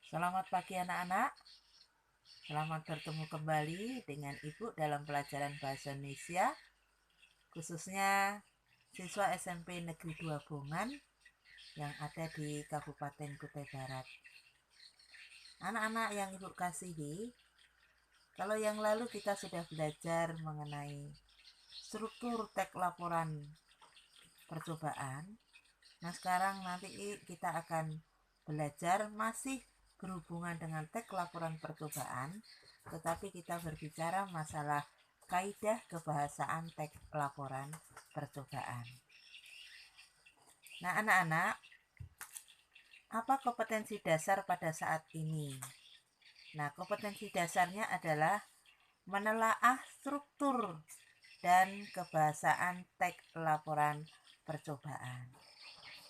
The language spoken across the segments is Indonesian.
Selamat pagi anak-anak. Selamat bertemu kembali dengan Ibu dalam pelajaran Bahasa Indonesia, khususnya siswa SMP Negeri 2 Bongan yang ada di Kabupaten Kutai Barat. Anak-anak yang Ibu kasihi, kalau yang lalu kita sudah belajar mengenai struktur teks laporan percobaan. Nah, sekarang nanti kita akan belajar masih berhubungan dengan teks laporan percobaan, tetapi kita berbicara masalah kaidah kebahasaan teks laporan percobaan. Nah, anak-anak, apa kompetensi dasar pada saat ini? Nah, kompetensi dasarnya adalah menelaah struktur dan kebahasaan teks laporan percobaan.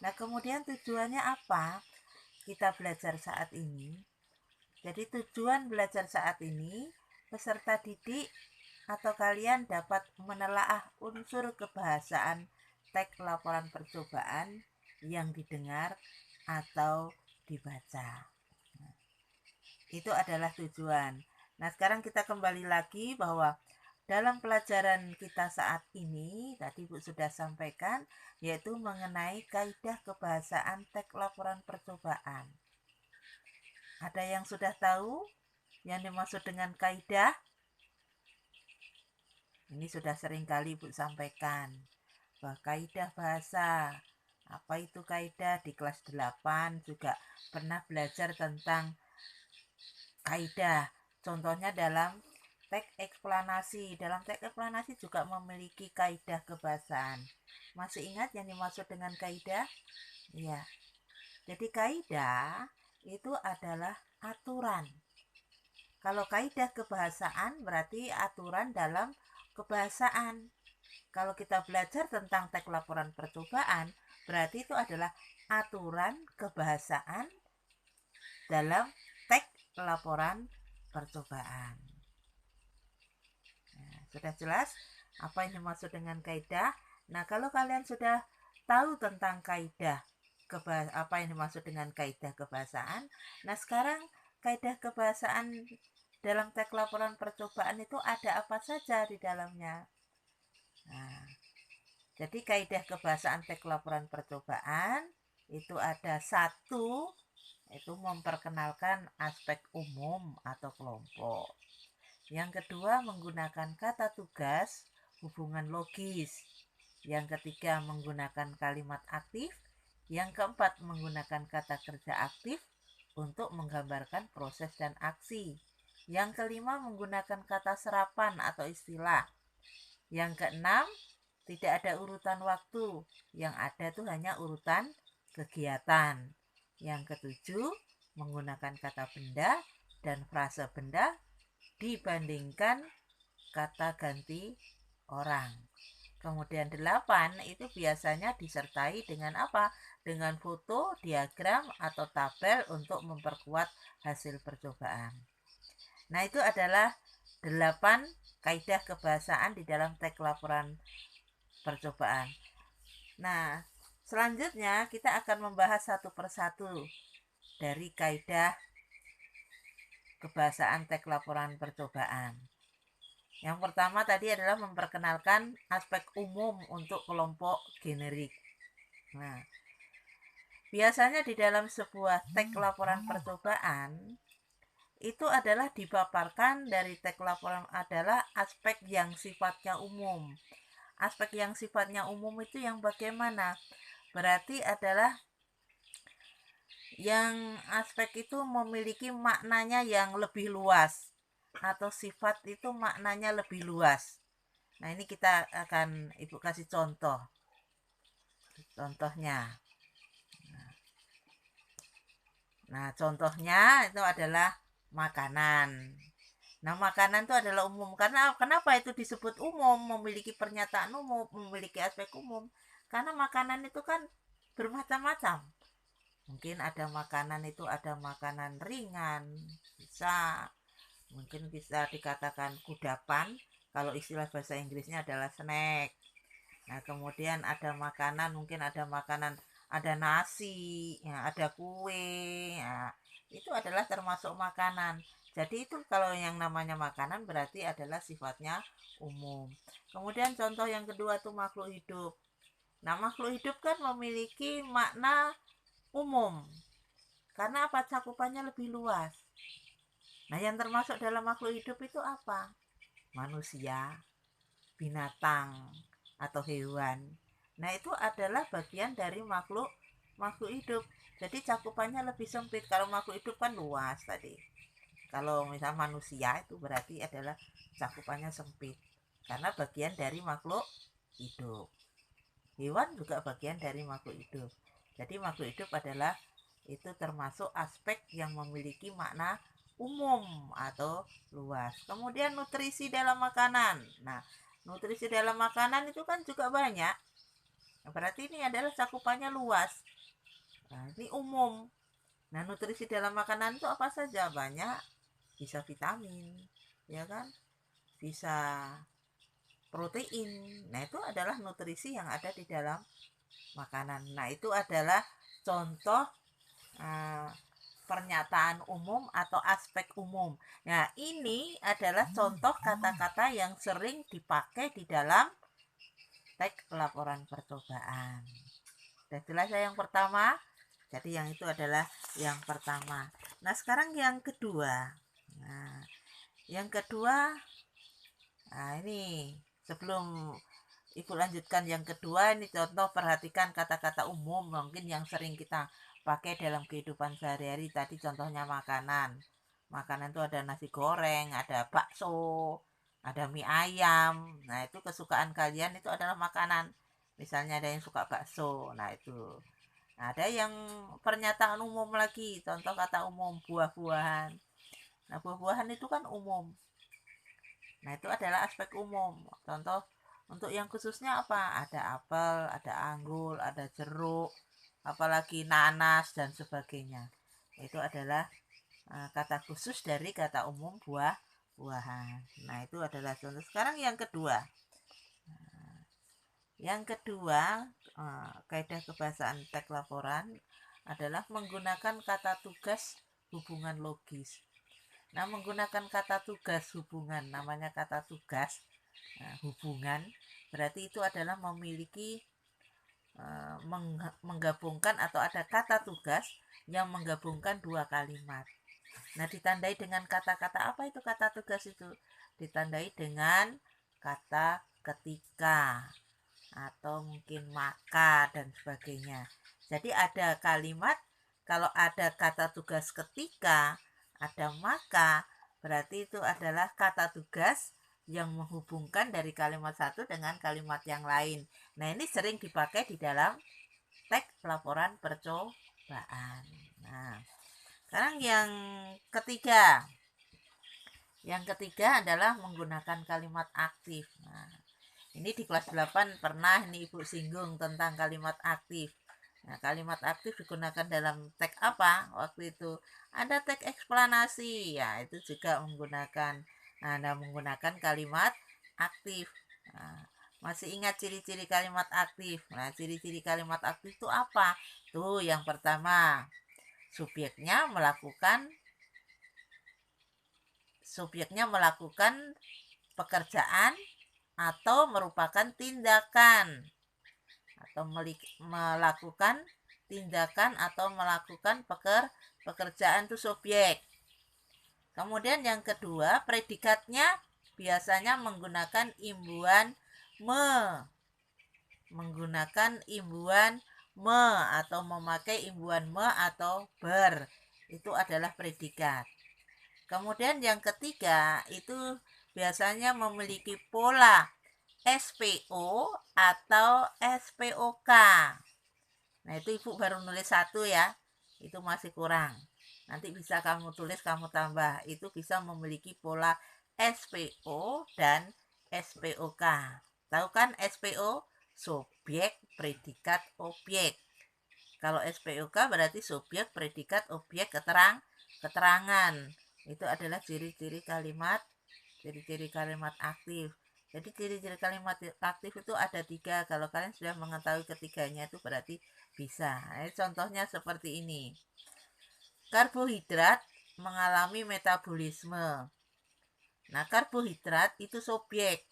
Nah, kemudian tujuannya apa kita belajar saat ini? Jadi tujuan belajar saat ini, peserta didik atau kalian dapat menelaah unsur kebahasaan teks laporan percobaan yang didengar atau dibaca. Itu adalah tujuan. Nah, sekarang kita kembali lagi bahwa dalam pelajaran kita saat ini, tadi Bu sudah sampaikan, yaitu mengenai kaidah kebahasaan teks laporan percobaan. Ada yang sudah tahu yang dimaksud dengan kaidah? Ini sudah sering kali Bu sampaikan bahwa kaidah bahasa. Apa itu kaidah? Di kelas 8 juga pernah belajar tentang kaidah. Contohnya dalam teks eksplanasi. Dalam teks eksplanasi juga memiliki kaidah kebahasaan. Masih ingat yang dimaksud dengan kaidah? Iya. Jadi kaidah itu adalah aturan. Kalau kaidah kebahasaan berarti aturan dalam kebahasaan. Kalau kita belajar tentang teks laporan percobaan, berarti itu adalah aturan kebahasaan dalam teks laporan percobaan. Nah, sudah jelas apa yang dimaksud dengan kaidah? Nah, kalau kalian sudah tahu tentang kaidah apa yang dimaksud dengan kaidah kebahasaan, nah sekarang kaidah kebahasaan dalam teks laporan percobaan itu ada apa saja di dalamnya? Nah, jadi kaidah kebahasaan teks laporan percobaan itu ada satu, itu memperkenalkan aspek umum atau kelompok. Yang kedua, menggunakan kata tugas, hubungan logis. Yang ketiga, menggunakan kalimat aktif. Yang keempat, menggunakan kata kerja aktif untuk menggambarkan proses dan aksi. Yang kelima, menggunakan kata serapan atau istilah. Yang keenam, tidak ada urutan waktu. Yang ada tuh hanya urutan kegiatan. Yang ketujuh, menggunakan kata benda dan frase benda dibandingkan kata ganti orang. Kemudian 8 itu biasanya disertai dengan apa? Dengan foto, diagram, atau tabel untuk memperkuat hasil percobaan. Nah, itu adalah 8 kaidah kebahasaan di dalam teks laporan percobaan. Nah, selanjutnya kita akan membahas satu persatu dari kaidah kebahasaan teks laporan percobaan. Yang pertama tadi adalah memperkenalkan aspek umum untuk kelompok generik. Nah, biasanya di dalam sebuah teks laporan percobaan itu adalah dipaparkan dari teks laporan adalah aspek yang sifatnya umum. Aspek yang sifatnya umum itu yang bagaimana? Berarti adalah yang aspek itu memiliki maknanya yang lebih luas atau sifat itu maknanya lebih luas. Nah, ini kita akan Ibu kasih contoh. Contohnya. Nah, contohnya itu adalah makanan. Nah, makanan itu adalah umum. Karena kenapa itu disebut umum, memiliki pernyataan umum, memiliki aspek umum? Karena makanan itu kan bermacam-macam. Mungkin ada makanan itu ada makanan ringan, mungkin bisa dikatakan kudapan. Kalau istilah bahasa Inggrisnya adalah snack. Nah, kemudian ada makanan, mungkin ada makanan, ada nasi, ya, ada kue. Ya. itu adalah termasuk makanan. Jadi itu kalau yang namanya makanan berarti adalah sifatnya umum. Kemudian contoh yang kedua tuh makhluk hidup. Nah, makhluk hidup kan memiliki makna umum. Karena apa? Cakupannya lebih luas. Nah, yang termasuk dalam makhluk hidup itu apa? Manusia, binatang, atau hewan. Nah, itu adalah bagian dari makhluk makhluk hidup. Jadi cakupannya lebih sempit. Kalau makhluk hidup kan luas tadi. Kalau misal manusia itu berarti adalah cakupannya sempit. Karena bagian dari makhluk hidup. Hewan juga bagian dari makhluk hidup. Jadi makhluk hidup adalah itu termasuk aspek yang memiliki makna umum atau luas. Kemudian nutrisi dalam makanan. Nah, nutrisi dalam makanan itu kan juga banyak. Berarti ini adalah cakupannya luas. Nah, ini umum. Nah, nutrisi dalam makanan itu apa saja? Banyak. Bisa vitamin, ya kan? Bisa protein. Nah, itu adalah nutrisi yang ada di dalam makanan. Nah, itu adalah contoh uh, pernyataan umum atau aspek umum. Nah, ini adalah contoh kata-kata yang sering dipakai di dalam teks laporan percobaan. Sudah jelas ya yang pertama? Jadi yang itu adalah yang pertama. Nah, sekarang yang kedua. Nah, yang kedua, nah ini sebelum Ibu lanjutkan yang kedua, ini contoh perhatikan kata-kata umum mungkin yang sering kita pakai dalam kehidupan sehari-hari. Tadi contohnya makanan. Makanan itu ada nasi goreng, ada bakso, ada mie ayam. Nah, itu kesukaan kalian itu adalah makanan. Misalnya ada yang suka bakso. Nah, itu. Nah, ada yang pernyataan umum lagi. Contoh kata umum buah-buahan. Nah, buah-buahan itu kan umum. Nah, itu adalah aspek umum. Contoh untuk yang khususnya apa? Ada apel, ada anggur, ada jeruk, apalagi nanas dan sebagainya. Itu adalah kata khusus dari kata umum buah-buahan. Nah, itu adalah contoh. Sekarang yang kedua. Yang kedua, kaidah kebahasaan teks laporan adalah menggunakan kata tugas hubungan logis. Nah, menggunakan kata tugas hubungan, namanya kata tugas hubungan, berarti itu adalah memiliki menggabungkan atau ada kata tugas yang menggabungkan dua kalimat. Nah, ditandai dengan kata-kata apa itu kata tugas itu? Ditandai dengan kata ketika atau mungkin maka dan sebagainya. Jadi ada kalimat, kalau ada kata tugas ketika, ada maka, berarti itu adalah kata tugas yang menghubungkan dari kalimat satu dengan kalimat yang lain. Nah, ini sering dipakai di dalam teks laporan percobaan. Nah, sekarang yang ketiga. Yang ketiga adalah menggunakan kalimat aktif. Nah, ini di kelas 8 pernah nih Ibu singgung tentang kalimat aktif. Nah, kalimat aktif digunakan dalam teks apa? Waktu itu ada teks eksplanasi. Ya, itu juga menggunakan kalimat aktif. Nah, masih ingat ciri-ciri kalimat aktif? Nah, ciri-ciri kalimat aktif itu apa? Tuh, yang pertama, subjeknya melakukan pekerjaan atau merupakan tindakan atau melakukan tindakan atau melakukan pekerjaan itu subjek. Kemudian yang kedua, predikatnya biasanya menggunakan imbuhan me atau memakai imbuhan me atau ber. Itu adalah predikat. Kemudian yang ketiga itu biasanya memiliki pola SPO atau SPOK. Nah, itu Ibu baru nulis satu ya. Itu masih kurang. Nanti bisa kamu tulis, kamu tambah. Itu bisa memiliki pola SPO dan SPOK. Tahu kan SPO? Subjek, predikat, objek. Kalau SPOK berarti subjek, predikat, objek, keterangan. Itu adalah ciri-ciri kalimat aktif. Jadi ciri-ciri kalimat aktif itu ada 3. Kalau kalian sudah mengetahui ketiganya itu berarti bisa. Contohnya seperti ini. karbohidrat mengalami metabolisme. Nah, karbohidrat itu subjek.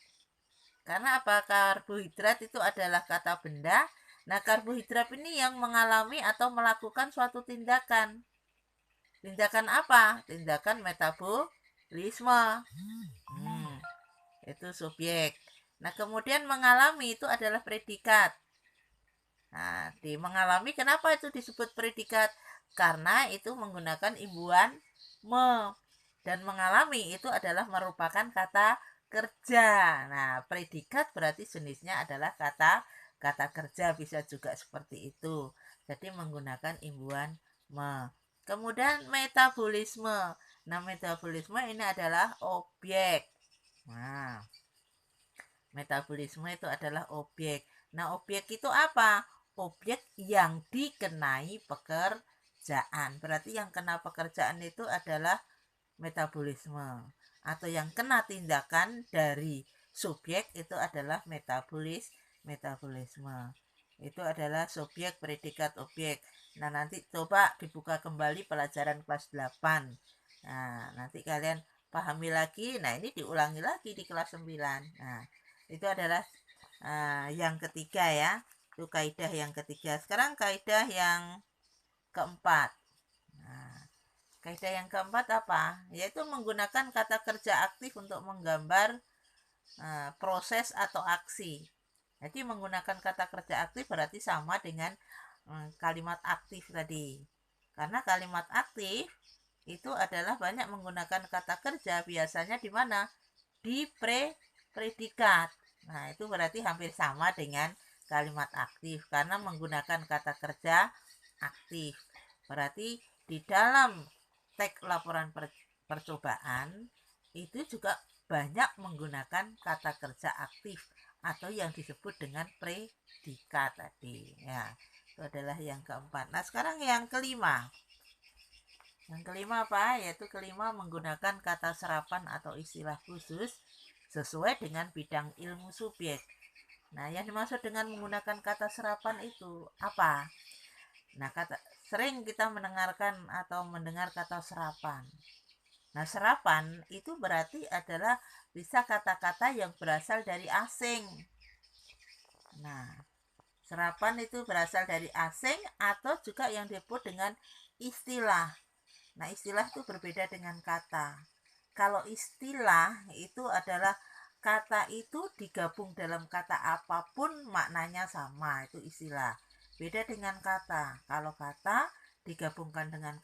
Karena apa? Karbohidrat itu adalah kata benda. Nah, karbohidrat ini yang mengalami atau melakukan suatu tindakan. Tindakan apa? Tindakan metabolisme. Itu subjek. Nah, kemudian mengalami itu adalah predikat. Nah, di mengalami kenapa itu disebut predikat? Karena itu menggunakan imbuhan me. Dan mengalami itu adalah merupakan kata kerja. Nah, predikat berarti jenisnya adalah kata kerja, bisa juga seperti itu. Jadi menggunakan imbuhan me. Kemudian metabolisme. Nah, metabolisme ini adalah objek. Nah, metabolisme itu adalah objek. Nah, objek itu apa? Objek yang dikenai pekerjaan. Berarti yang kena pekerjaan itu adalah metabolisme. Atau yang kena tindakan dari subjek itu adalah metabolisme. Itu adalah subjek, predikat, objek. Nah, nanti coba dibuka kembali pelajaran kelas 8. Nah, nanti kalian pahami lagi. Nah, ini diulangi lagi di kelas 9. Nah, itu adalah yang ketiga ya. Itu kaidah yang ketiga. Sekarang kaidah yang keempat. Nah, kaidah yang keempat apa? Yaitu menggunakan kata kerja aktif untuk menggambar proses atau aksi. Jadi menggunakan kata kerja aktif berarti sama dengan kalimat aktif tadi. Karena kalimat aktif itu adalah banyak menggunakan kata kerja, biasanya di mana? Di predikat. Nah, itu berarti hampir sama dengan kalimat aktif karena menggunakan kata kerja aktif. Berarti di dalam teks laporan percobaan itu juga banyak menggunakan kata kerja aktif atau yang disebut dengan predikat tadi. Ya, itu adalah yang keempat. Nah, sekarang yang kelima. Yang kelima apa? Yaitu kelima menggunakan kata serapan atau istilah khusus sesuai dengan bidang ilmu subjek. Nah, yang dimaksud dengan menggunakan kata serapan itu apa? Nah, sering kita mendengarkan atau mendengar kata serapan. Nah, serapan itu berarti adalah bisa kata-kata yang berasal dari asing. Nah, serapan itu berasal dari asing atau juga yang disebut dengan istilah. Nah, istilah itu berbeda dengan kata. Kalau istilah itu adalah kata itu digabung dalam kata apapun maknanya sama, itu istilah. Beda dengan kata. Kalau kata digabungkan dengan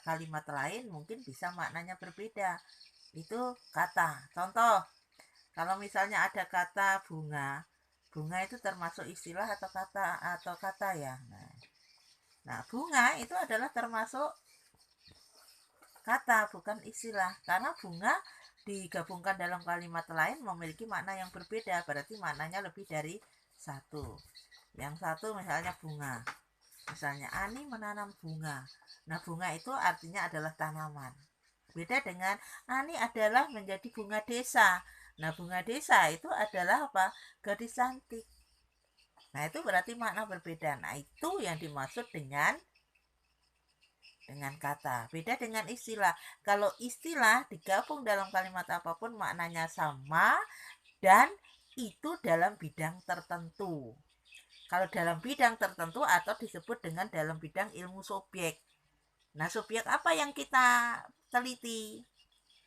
kalimat lain mungkin bisa maknanya berbeda. Itu kata. Contoh, kalau misalnya ada kata bunga, bunga itu termasuk istilah atau kata ya. Nah, bunga itu adalah termasuk kata, bukan istilah. Karena bunga digabungkan dalam kalimat lain memiliki makna yang berbeda, berarti maknanya lebih dari satu. Yang satu misalnya bunga. Misalnya Ani menanam bunga. Nah, bunga itu artinya adalah tanaman. Beda dengan Ani adalah menjadi bunga desa. Nah, bunga desa itu adalah apa? Gadis cantik. Nah, itu berarti makna berbeda. Nah, itu yang dimaksud dengan kata. Beda dengan istilah. Kalau istilah digabung dalam kalimat apapun maknanya sama dan itu dalam bidang tertentu. Kalau dalam bidang tertentu atau disebut dengan dalam bidang ilmu subjek. Nah, subjek apa yang kita teliti?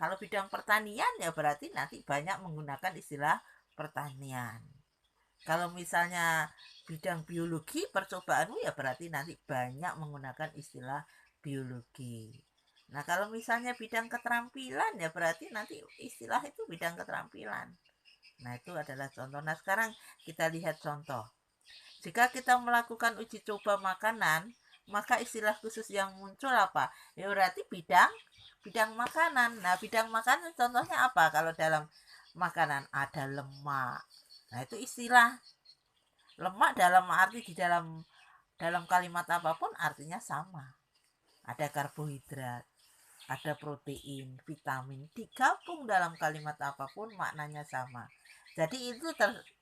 Kalau bidang pertanian ya berarti nanti banyak menggunakan istilah pertanian. Kalau misalnya bidang biologi percobaanmu ya berarti nanti banyak menggunakan istilah biologi. Nah, kalau misalnya bidang keterampilan ya berarti nanti istilah itu bidang keterampilan. Nah, itu adalah contoh. Nah, sekarang kita lihat contoh. Jika kita melakukan uji coba makanan, maka istilah khusus yang muncul apa? Ya berarti bidang makanan. Nah, bidang makanan contohnya apa? Kalau dalam makanan ada lemak. Nah, itu istilah. Lemak dalam arti di dalam kalimat apapun artinya sama. Ada karbohidrat, ada protein, vitamin, digabung dalam kalimat apapun maknanya sama. Jadi itu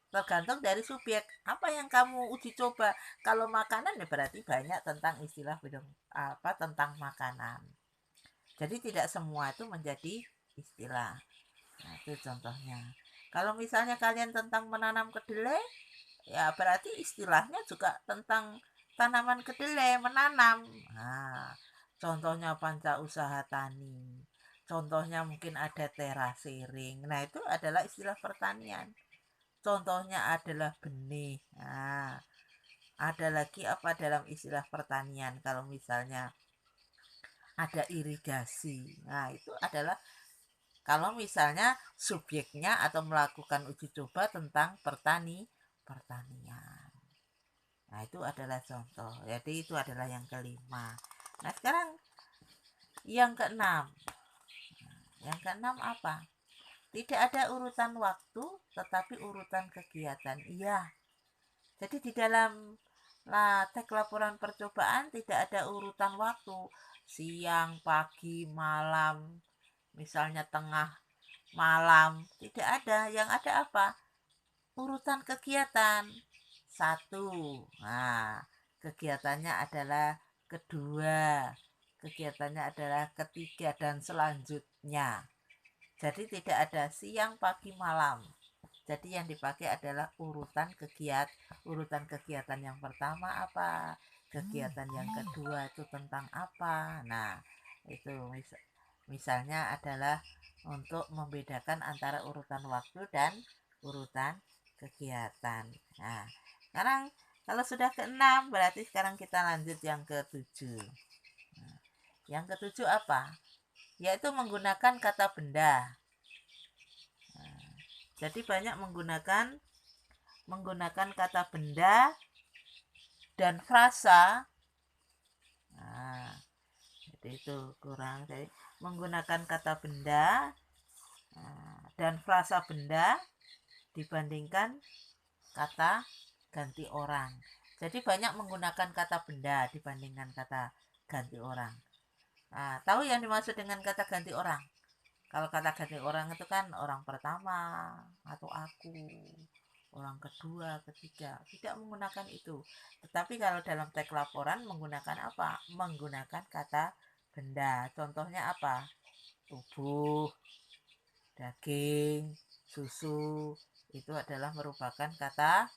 tergantung dari subjek. Apa yang kamu uji coba? Kalau makanan ya berarti banyak tentang istilah tentang makanan. Jadi tidak semua itu menjadi istilah. Nah, itu contohnya. Kalau misalnya kalian tentang menanam kedelai, ya berarti istilahnya juga tentang tanaman kedelai, menanam. Nah, contohnya panca usaha tani. Contohnya mungkin ada terasering. Nah, itu adalah istilah pertanian. Contohnya adalah benih. Nah, ada lagi apa dalam istilah pertanian? Kalau misalnya ada irigasi. Nah, itu adalah kalau misalnya subjeknya atau melakukan uji coba tentang pertanian. Nah, itu adalah contoh. Jadi itu adalah yang kelima. Nah, sekarang yang keenam. Yang keenam apa? Tidak ada urutan waktu, tetapi urutan kegiatan. Iya. Jadi di dalam teks laporan percobaan tidak ada urutan waktu. Siang, pagi, malam, misalnya tengah malam. Tidak ada. Yang ada apa? Urutan kegiatan. Satu. Nah, kegiatannya adalah kedua. Kegiatannya adalah ketiga dan selanjutnya. Jadi tidak ada siang, pagi, malam. Jadi yang dipakai adalah urutan kegiatan yang pertama apa, kegiatan yang kedua itu tentang apa. Nah, itu misalnya adalah untuk membedakan antara urutan waktu dan urutan kegiatan. Nah, sekarang kalau sudah keenam berarti sekarang kita lanjut yang ketujuh. Nah, yang ketujuh apa? Yaitu menggunakan kata benda. Nah, jadi banyak menggunakan kata benda dan frasa. Nah, jadi itu kurang. Jadi menggunakan kata benda dan frasa benda dibandingkan kata ganti orang. Jadi banyak menggunakan kata benda dibandingkan kata ganti orang. Nah, tahu yang dimaksud dengan kata ganti orang? Kalau kata ganti orang itu kan orang pertama atau aku, orang kedua, ketiga. Tidak menggunakan itu. Tetapi kalau dalam teks laporan menggunakan apa? Menggunakan kata benda. Contohnya apa? Tubuh, daging, susu. Itu adalah merupakan kata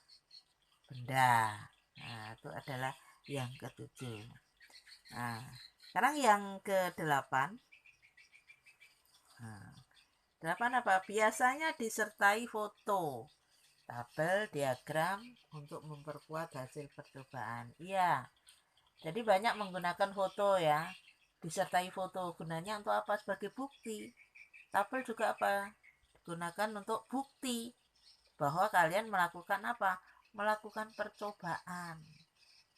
benda. Nah, itu adalah yang ketujuh. Nah, sekarang yang kedelapan. Nah, delapan apa? Biasanya disertai foto, tabel, diagram untuk memperkuat hasil percobaan. Iya, jadi banyak menggunakan foto ya. Disertai foto. Gunanya untuk apa? Sebagai bukti. Tabel juga apa? Digunakan untuk bukti bahwa kalian melakukan apa? Melakukan percobaan.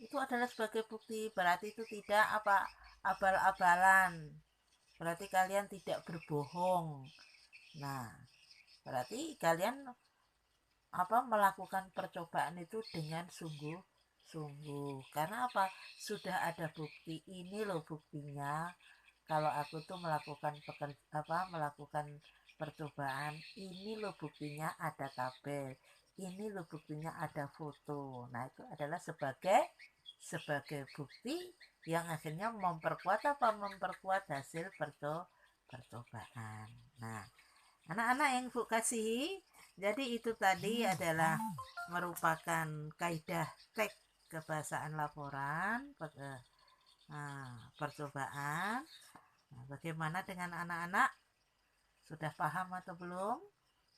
Itu adalah sebagai bukti. Berarti itu tidak apa? Abal-abalan. Berarti kalian tidak berbohong. Nah, berarti kalian melakukan percobaan itu dengan sungguh-sungguh. Karena apa? Sudah ada bukti. Ini loh buktinya. Kalau aku tuh melakukan melakukan percobaan, ini loh buktinya ada tabel. Ini loh buktinya ada foto. Nah, itu adalah sebagai bukti yang akhirnya memperkuat hasil percobaan. Nah, anak-anak yang Bu kasihi, jadi itu tadi adalah merupakan kaidah teks kebahasaan laporan percobaan. Nah, bagaimana dengan anak-anak? Sudah paham atau belum?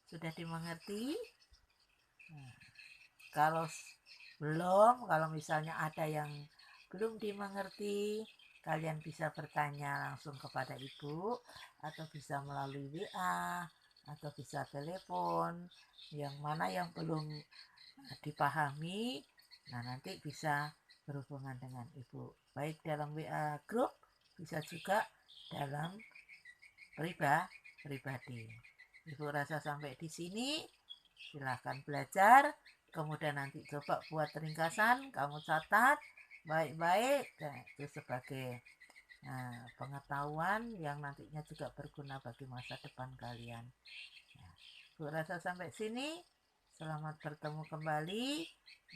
Sudah dimengerti? Nah, kalau belum, kalau misalnya ada yang belum dimengerti, kalian bisa bertanya langsung kepada ibu atau bisa melalui WA atau bisa telepon, yang mana yang belum dipahami. Nah, nanti bisa berhubungan dengan ibu, baik dalam WA grup, bisa juga dalam pribadi. Ibu rasa sampai di sini silahkan belajar, kemudian nanti coba buat ringkasan, kamu catat baik-baik. Nah, itu sebagai pengetahuan yang nantinya juga berguna bagi masa depan kalian. Nah, Bu rasa sampai sini Selamat bertemu kembali.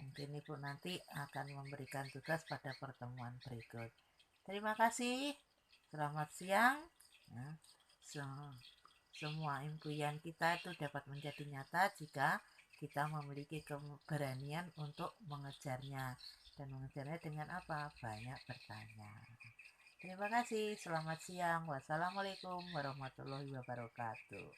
Mungkin Ibu nanti akan memberikan tugas pada pertemuan berikut. Terima kasih. Selamat siang. Nah, semua impian kita itu dapat menjadi nyata jika kita memiliki keberanian untuk mengejarnya. Dan mengejarnya dengan apa? Banyak bertanya. Terima kasih. Selamat siang. Wassalamualaikum warahmatullahi wabarakatuh.